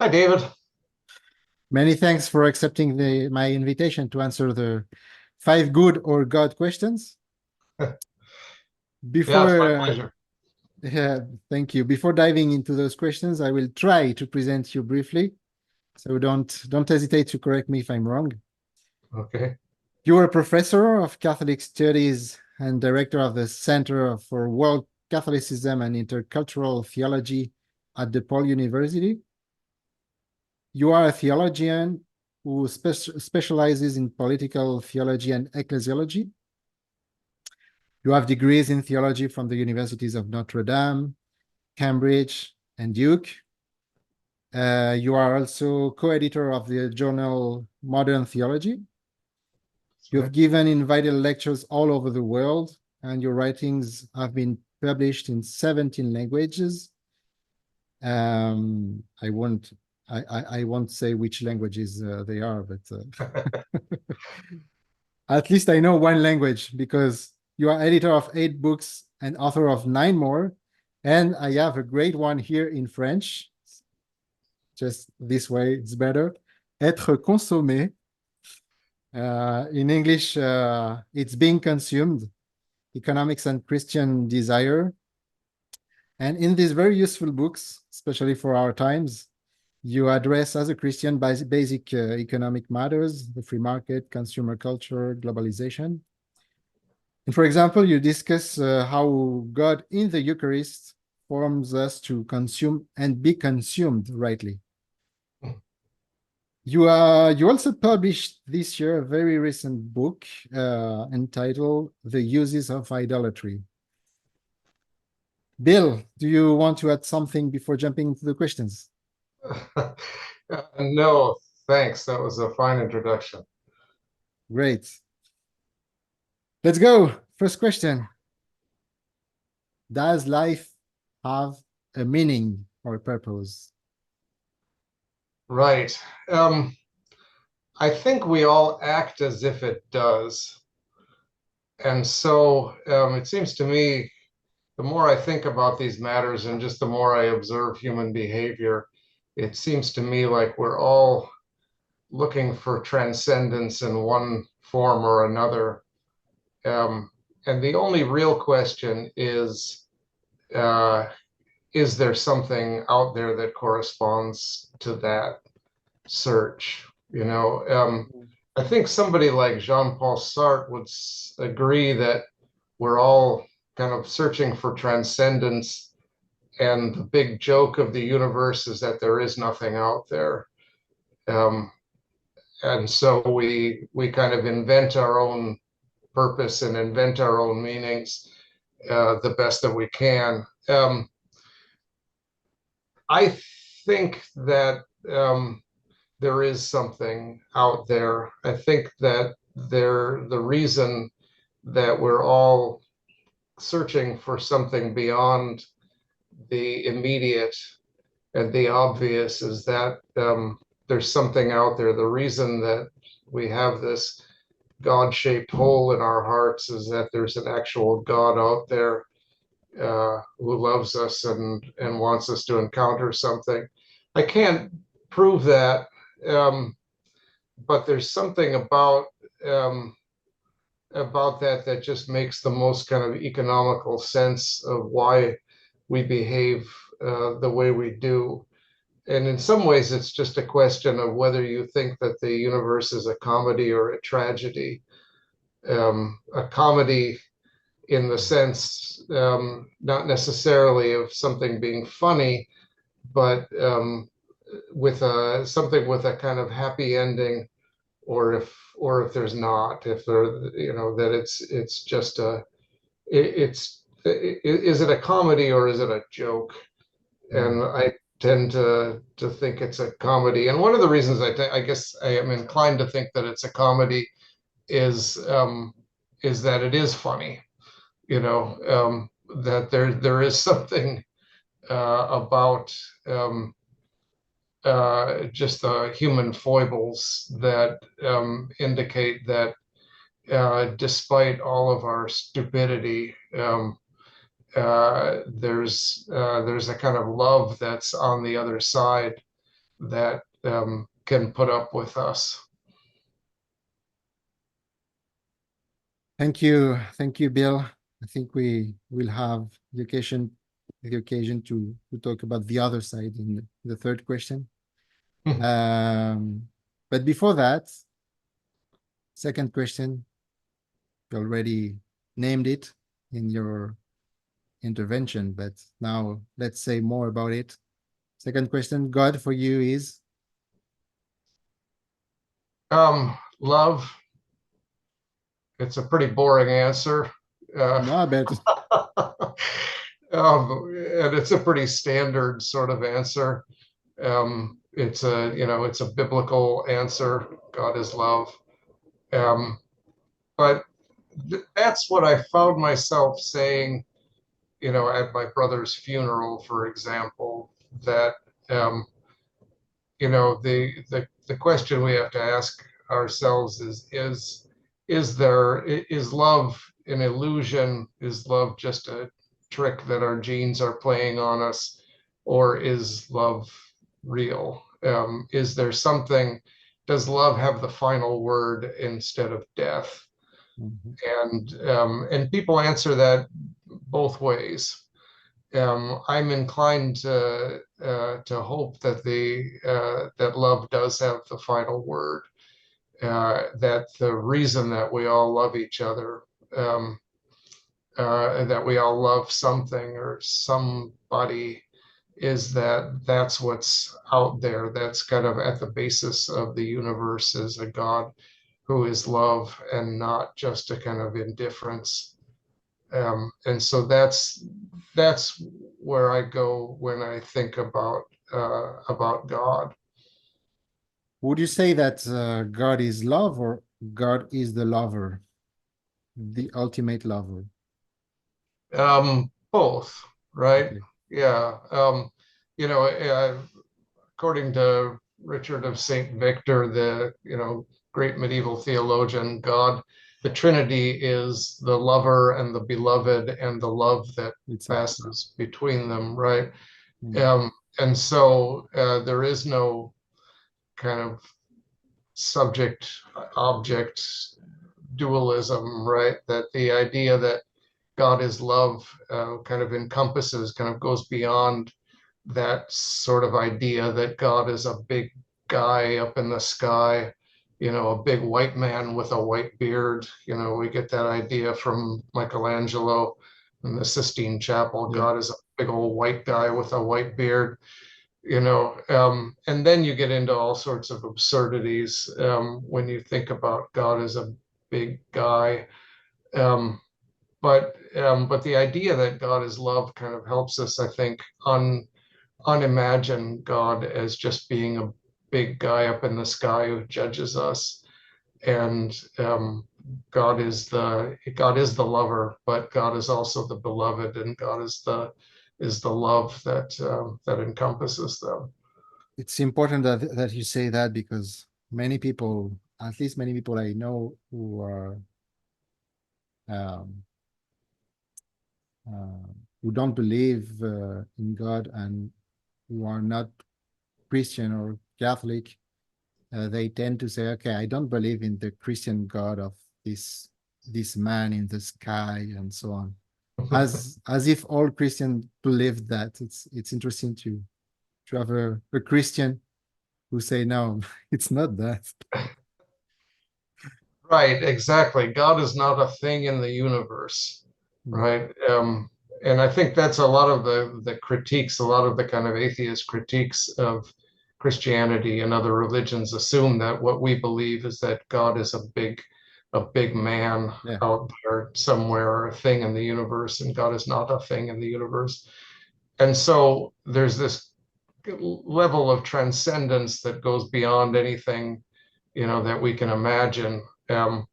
Hi, David. Many thanks for accepting my invitation to answer the five good or God questions. Yeah, it's my Before, pleasure. yeah, thank you. Before diving into those questions, I will try to present you briefly. So don't hesitate to correct me if I'm wrong. Okay. You are a professor of Catholic Studies and director of the Center for World Catholicism and Intercultural Theology at DePaul University. You are a theologian who specializes in political theology and ecclesiology. You have degrees in theology from the universities of Notre Dame, Cambridge, and Duke. You are also co-editor of the journal Modern Theology. That's You have right. given invited lectures all over the world, and your writings have been published in 17 languages. I won't I won't say which languages they are, but at least I know one language because you are editor of 8 books and author of 9 more. And I have a great one here in French. Just this way, it's better. Être consommé. In English, it's being consumed. Economics and Christian Desire. And in these very useful books, especially for our times, you address as a Christian basic economic matters, the free market, consumer culture, globalization. And for example, you discuss how God in the Eucharist forms us to consume and be consumed rightly. You also published this year a very recent book entitled The Uses of Idolatry. Bill, do you want to add something before jumping into the questions? No, thanks. That was a fine introduction. Great. Let's go. First question. Does life have a meaning or a purpose? Right. I think we all act as if it does. And so it seems to me, the more I think about these matters and just the more I observe human behavior, it seems to me like we're all looking for transcendence in one form or another. Um, and the only real question uh, is there something out there that corresponds to that search? I think somebody like Jean-Paul Sartre would agree that we're all kind of searching for transcendence, and the big joke of the universe is that there is nothing out there. Um, and so we kind of invent our own purpose and invent our own meanings the best that we can. I think that there is something out there. I think that the reason that we're all searching for something beyond the immediate and the obvious is that there's something out there. The reason that we have this God-shaped hole in our hearts is that there's an actual God out there who loves us and wants us to encounter something. I can't prove that, but there's something um, about that just makes the most kind of economical sense of why we behave the way we do. And in some ways, it's just a question of whether you think that the universe is a comedy or a tragedy. A comedy in the sense, not necessarily of something being funny, but with a something with a kind of happy ending, or if there's not, if there, that it's just is it a comedy or is it a joke? Mm. And I tend to think it's a comedy. And one of the reasons I guess I am inclined to think that it's a comedy is is that it is funny. That there is something about just the human foibles that indicate that despite all of our stupidity, there's a kind of love that's on the other side that can put up with us. Thank you, Bill. I think we will have the occasion to talk about the other side in the third question. But before that, second question, you already named it in your intervention, but now let's say more about it. Second question, God for you is? Love. It's a pretty boring answer. No, I bet. And it's a pretty standard sort of answer. It's a biblical answer. God is love. But that's what I found myself saying, at my brother's funeral, for example, that the question we have to ask ourselves is love an illusion? Is love just a trick that our genes are playing on us, or is love real? Is there something? Does love have the final word instead of death? And people answer that both ways. I'm inclined to hope that that love does have the final word. That the reason that we all love each other, that we all love something or somebody, is that's what's out there. That's kind of at the basis of the universe, is a God who is love and not just a kind of indifference. And so that's where I go when I think about God. Would you say that God is love or God is the lover, the ultimate lover? Both, right? Okay. Yeah. According to Richard of St. Victor, the great medieval theologian, God, the Trinity is the lover and the beloved and the love that Exactly. passes between them, right? Mm. And so there is no kind of subject object dualism, right? That the idea that God is love kind of encompasses, kind of goes beyond that sort of idea that God is a big guy up in the sky, a big white man with a white beard. We get that idea from Michelangelo in the Sistine Chapel. Yeah. God is a big old white guy with a white beard. And then you get into all sorts of absurdities when you think about God as a big guy. Um, but the idea that God is love kind of helps us, I think, unimagine God as just being a big guy up in the sky who judges us. And God is the lover, but God is also the beloved, and God is the love that encompasses them. It's important that you say that, because many people, at least many people I know who are um, who don't believe in God and who are not Christian or Catholic, they tend to say, "Okay, I don't believe in the Christian God of this man in the sky," and so on, as if all Christians believe that. It's interesting to have a Christian who say, "No, it's not that." Right, exactly. God is not a thing in the universe, Mm. right? And I think that's a lot of the critiques, a lot of the kind of atheist critiques of Christianity and other religions assume that what we believe is that God is a big man Yeah. out there somewhere, or a thing in the universe, and God is not a thing in the universe. And so there's this level of transcendence that goes beyond anything, that we can imagine. Um,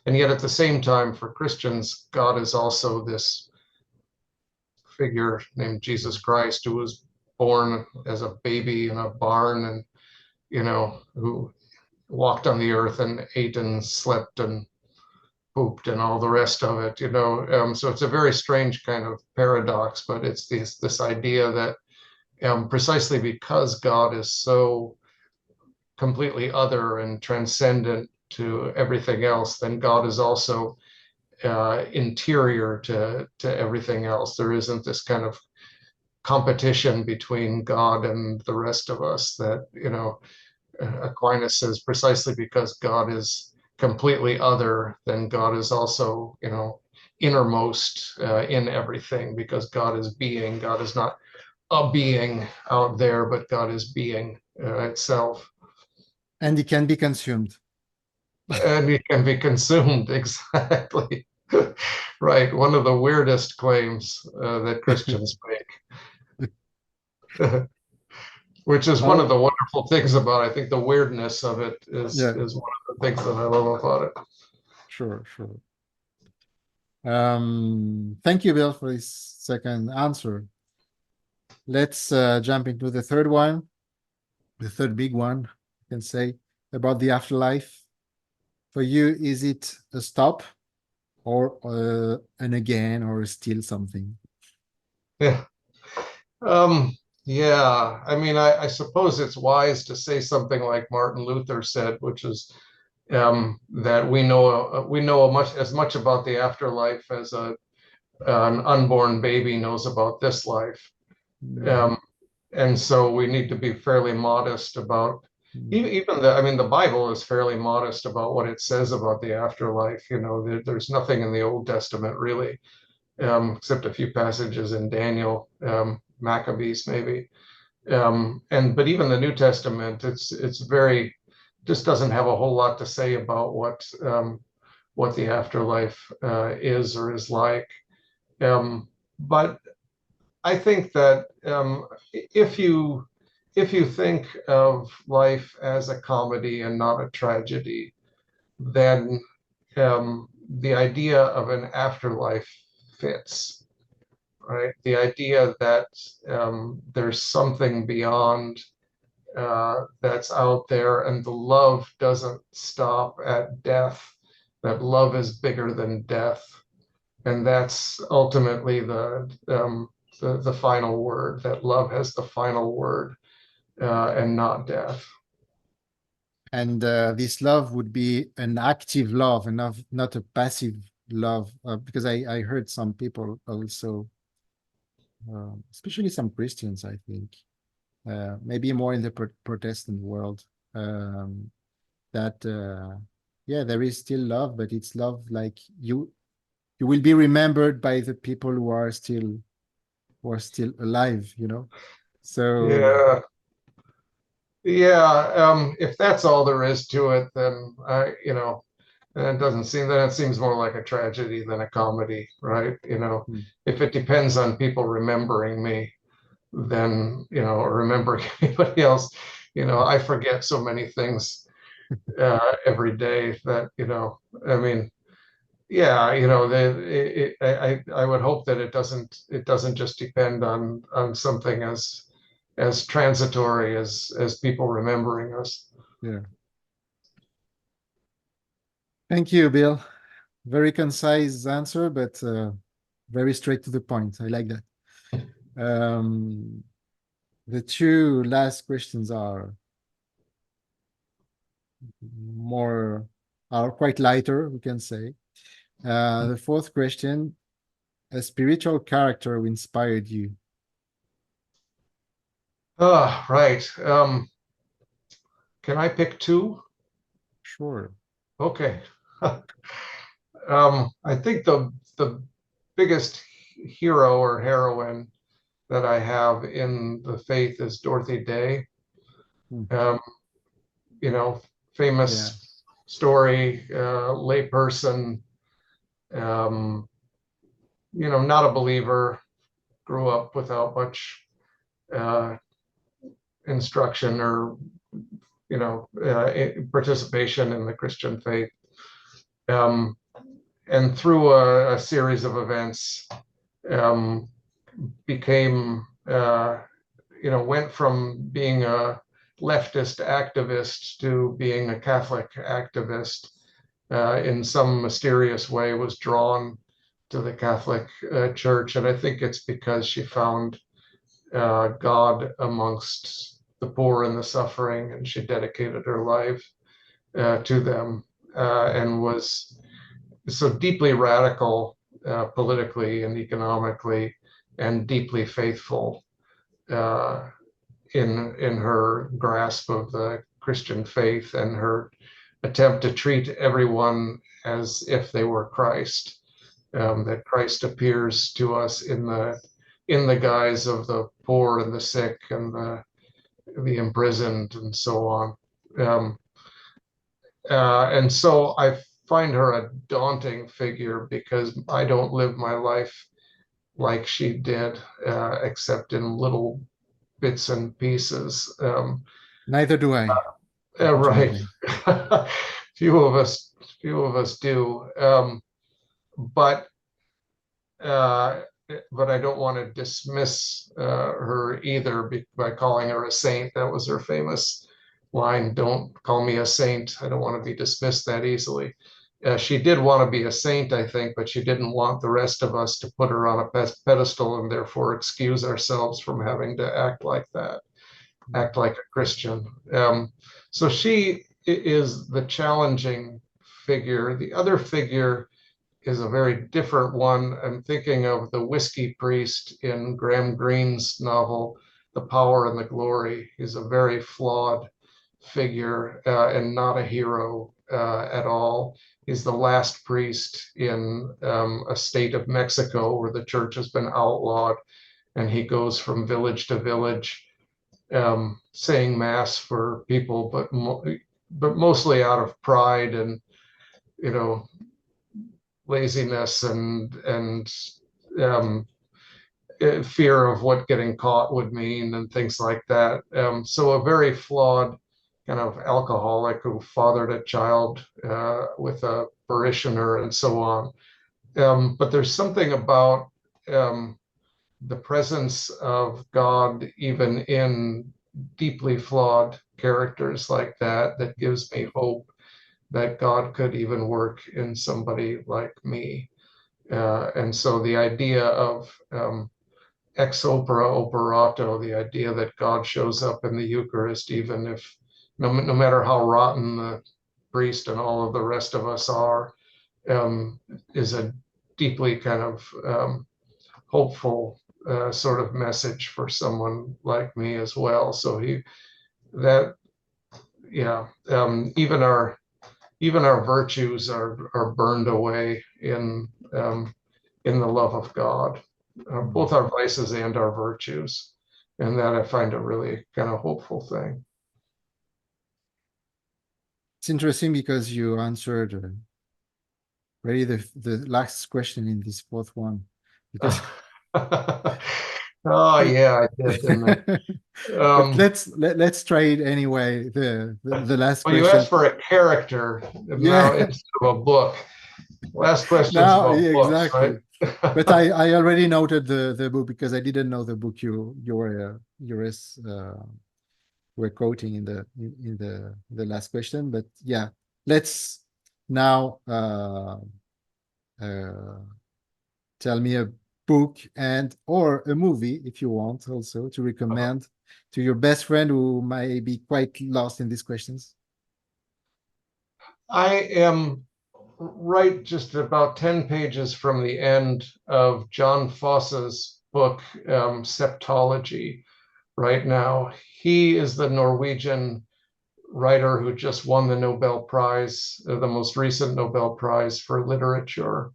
and yet at the same time, for Christians, God is also this figure named Jesus Christ, who was born as a baby in a barn, and, who walked on the earth and ate and slept and pooped and all the rest of it. So it's a very strange kind of paradox, but it's this idea that precisely because God is so completely other and transcendent to everything else, then God is also interior to everything else. There isn't this kind of competition between God and the rest of us that, Aquinas says precisely because God is completely other, then God is also, innermost in everything, because God is being. God is not a being out there, but God is being itself. And it can be consumed. And it can be consumed, exactly. Right, one of the weirdest claims that Christians make. Which is one of Oh, the wonderful things about it. I think the weirdness of it yeah, is one of the things that I love about it. sure, sure. Thank you, Bill, for this second answer. Let's jump into the third one, the third big one, I can say, about the afterlife. For you, is it a stop or an again or still something? Yeah. Yeah. I mean, I suppose it's wise to say something like Martin Luther said, which is that we know as much about the afterlife as an unborn baby knows about this life. Mhm. Um, and so we need to be fairly modest about Mhm. even I mean, the Bible is fairly modest about what it says about the afterlife. There's nothing in the Old Testament really, except a few passages in Daniel, Maccabees maybe. But even the New Testament, it's very just doesn't have a whole lot to say about what the afterlife is or is like. But I think that if you if you think of life as a comedy and not a tragedy, then the idea of an afterlife fits, right? The idea that there's something beyond that's out there, and the love doesn't stop at death, that love is bigger than death, and that's ultimately the final word, that love has the final word and not death. And this love would be an active love and not a passive love, because I heard some people also, especially some Christians, I think, maybe more in the Protestant world, um, that yeah, there is still love, but it's love like you will be remembered by the people who are still alive, So Yeah, yeah. If that's all there is to it, then then it seems more like a tragedy than a comedy, right? hmm, If it depends on people remembering me, then or remembering anybody else, I forget so many things every day that I mean, yeah, I would hope that it doesn't just depend on something as transitory as people remembering us. yeah. Thank you, Bill. Very concise answer, but very straight to the point. I like that. Um, the two last questions more are quite lighter, we can say. The fourth question: a spiritual character who inspired you. Oh, right. Can I pick two? Sure. Okay. I think the biggest hero or heroine that I have in the faith is Dorothy Day. Hmm. Um, you know, Yeah. famous story, layperson, um, not a believer, grew up without much uh, instruction or, participation in the Christian faith. Um, and through a series of events, um, became, went from being a leftist activist to being a Catholic activist. In some mysterious way, was drawn to the Catholic Church, and I think it's because she found God amongst the poor and the suffering, and she dedicated her life to them, and was so deeply radical politically and economically, and deeply faithful in her grasp of the Christian faith and her attempt to treat everyone as if they were Christ. That Christ appears to us in the guise of the poor and the sick and the imprisoned and so on. And so I find her a daunting figure because I don't live my life like she did, except in little bits and pieces. Neither do I, Right. unfortunately. Few of us do. But uh, but I don't want to dismiss her either by calling her a saint. That was her famous line, "Don't call me a saint. I don't want to be dismissed that easily." She did want to be a saint, I think, but she didn't want the rest of us to put her on a pedestal and therefore excuse ourselves from having to act like that, act like a Christian. So she is the challenging figure. The other figure is a very different one. I'm thinking of the whiskey priest in Graham Greene's novel, The Power and the Glory. He's a very flawed figure and not a hero at all. He's the last priest in a state of Mexico where the church has been outlawed, and he goes from village to village saying mass for people, but mostly out of pride and, you know, laziness and um, fear of what getting caught would mean and things like that. So a very flawed kind of alcoholic who fathered a child with a parishioner and so on. But there's something about the presence of God even in deeply flawed characters like that that gives me hope that God could even work in somebody like me. And so the idea of ex opere operato, the idea that God shows up in the Eucharist, even if no matter how rotten the priest and all of the rest of us are, is a deeply kind of hopeful sort of message for someone like me as well. So that, yeah, even our virtues are burned away in the love of God, both our vices and our virtues. And that I find a really kind of hopeful thing. It's interesting because you answered already the last question in this fourth one. Because Oh yeah, I did, didn't I? but let's try it anyway. The last Well, you question. asked for a character now Yeah. instead of a book. Last question's Now, about yeah, books, right? exactly. But I already noted the book because I didn't know the book were quoting in the last question. But yeah, let's now tell me a book and or a movie if you want also to recommend to your best friend who might be quite lost in these questions. I am right just about 10 pages from the end of John Fosse's book, Septology, right now. He is the Norwegian writer who just won the Nobel Prize, the most recent Nobel Prize for literature.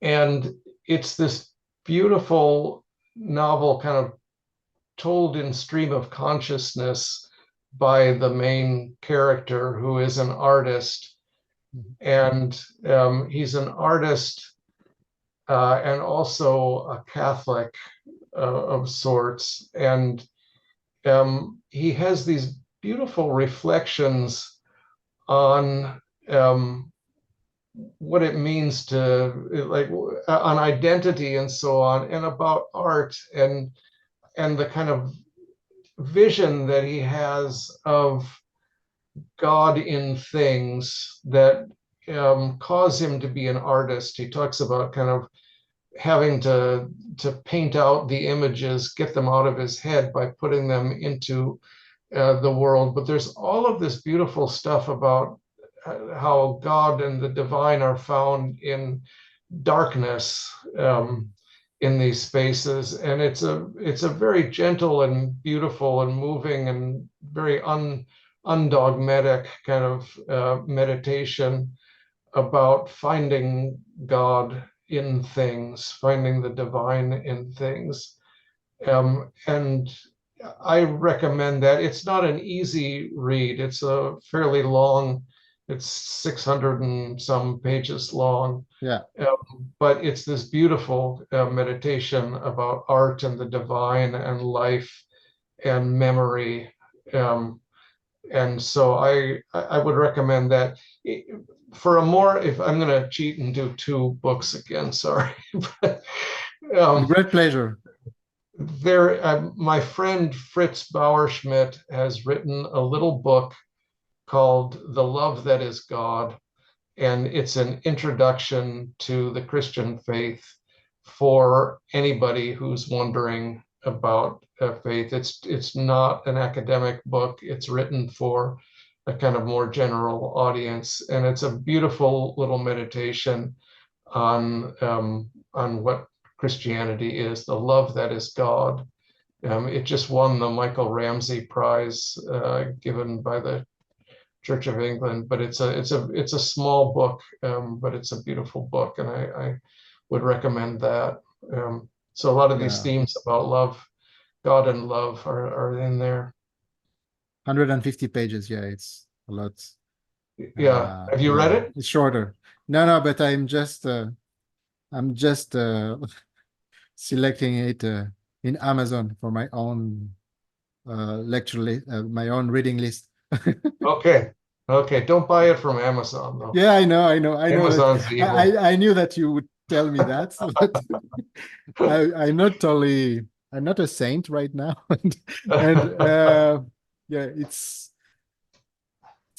And it's this beautiful novel kind of told in stream of consciousness by the main character who is an artist. And he's an artist and also a Catholic of sorts. And he has these beautiful reflections on what it means to like on identity and so on, and about art and the kind of vision that he has of God in things that cause him to be an artist. He talks about kind of having to paint out the images, get them out of his head by putting them into the world. But there's all of this beautiful stuff about how God and the divine are found in darkness, in these spaces, and it's a very gentle and beautiful and moving and very undogmatic kind of meditation about finding God in things, finding the divine in things. And I recommend that. It's not an easy read. It's a fairly long, it's 600 and some pages long. Yeah. But it's this beautiful meditation about art and the divine and life and memory. And so I would recommend that. For a more, if I'm going to cheat and do two books again, sorry. But, With great pleasure. my friend Fritz Bauerschmidt has written a little book called The Love That Is God, and it's an introduction to the Christian faith for anybody who's wondering about faith. It's not an academic book. It's written for a kind of more general audience, and it's a beautiful little meditation on what Christianity is, the love that is God. It just won the Michael Ramsey Prize given by the Church of England, but it's a small book, but it's a beautiful book, and I would recommend that. So a lot of these themes about love, God and love, are in there. 150 pages. Yeah, it's a lot. Yeah. Have you read it? It's shorter. No, but I'm just selecting it in Amazon for my own lecture list, my own reading list. Okay. Don't buy it from Amazon though. Yeah, I know. Amazon's that, evil. I knew that you would tell me that. But I'm not a saint right now, and yeah, it's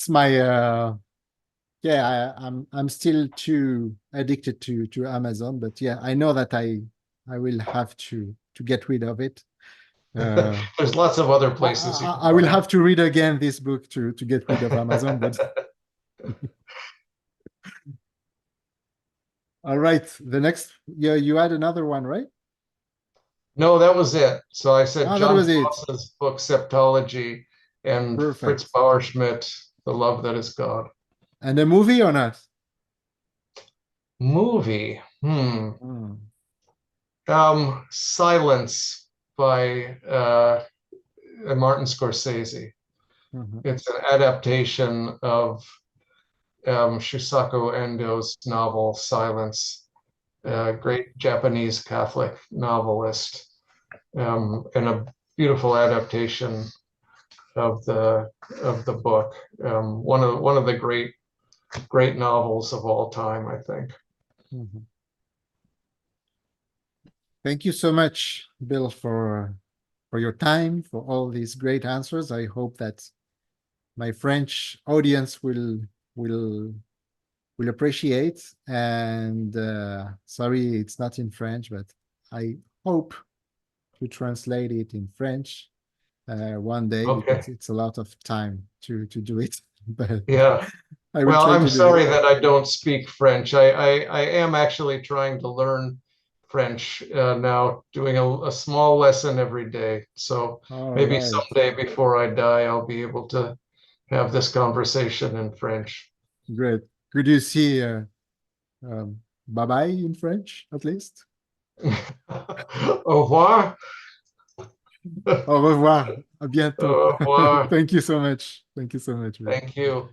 my I'm still too addicted to Amazon, but yeah, I know that I will have to get rid of it. There's lots of other places. I will have to read again this book to get rid of Amazon, but all right. The next, you had another one, right? No, that was it. So I said John Foss's book Septology and Fritz Bauerschmidt, The Love That Is God. And a movie or not? Movie. Silence by Martin Scorsese. It's an adaptation of Shusaku Endo's novel Silence, great Japanese Catholic novelist, and a beautiful adaptation of the book. One of the great novels of all time, I think. Thank you so much, Bill, for your time, for all these great answers. I hope that my French audience will appreciate. And sorry, it's not in French, but I hope to translate it in French one day, because it's a lot of time to do it. But yeah. Well, I'm sorry that I don't speak French. I am actually trying to learn French now, doing a small lesson every day. So maybe someday before I die, I'll be able to have this conversation in French. Great. Could you see bye-bye in French, at least? Au revoir. Au revoir. À bientôt. Au revoir. Thank you so much. Thank you so much. Thank you.